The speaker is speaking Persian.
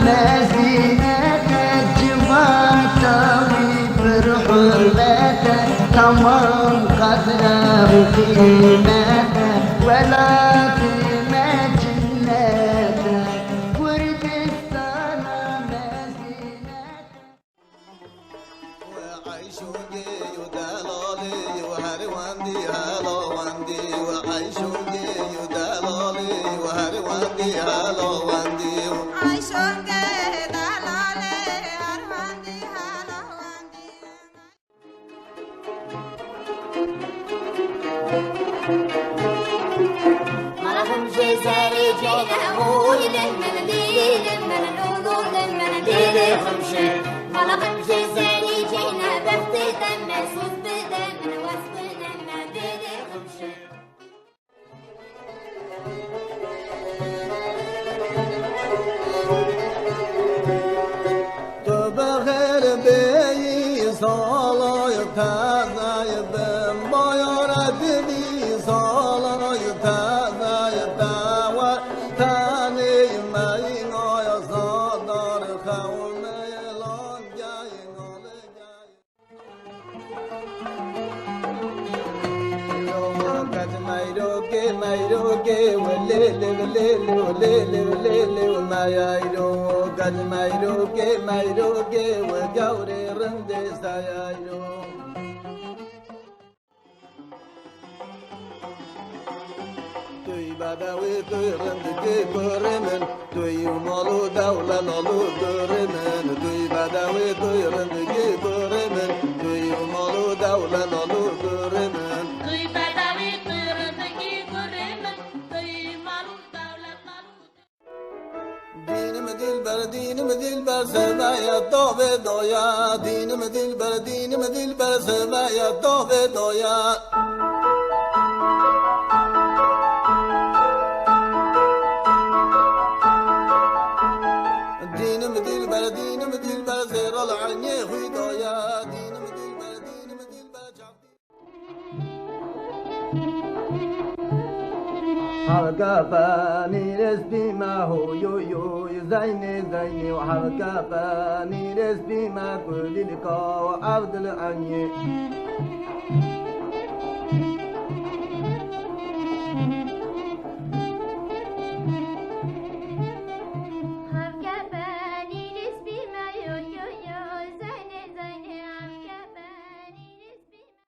مزينة جمعتوي برحلته تمام قدره وقيمته ولا قيمة جنته ورد السنة مزينة وعيشوني ودلالي وهرواندي هلا واندي وعيشوني ودلالي وهرواندي هلا واندي عيشوني دلالي هرواندي هلا واندي مرحبا جزاري جينا هوي للمنديل المنلول للمنديل خمشي مرحبا جزاري جينا بختي دم سوس بدم وسط المنديل خمشي تبخير بي صلاة تذاي بن بايرد بي صلاة تذاي تاوى تاني مينا يا صدر خومي لان جاي نالي جاي ميروكي وليلي وليلي وليلي وليلي ومايرو قد ميروكي وقوري رندي سايرو توي بدوي توي رندي كورمن توي مالو دولة نالو كورمن توي بدوي توي رندي كورمن توي مالو دولة نالو كورمن دينم دلبر سمايا طوبة دويا دينم دلبر سمايا طوبة دويا دينم دلبر زير العيني خوي دويا دينم دلبر حركافاني رسبي ما هو يو زيني وحركافاني رسبي ما كل لقاء وعبد العني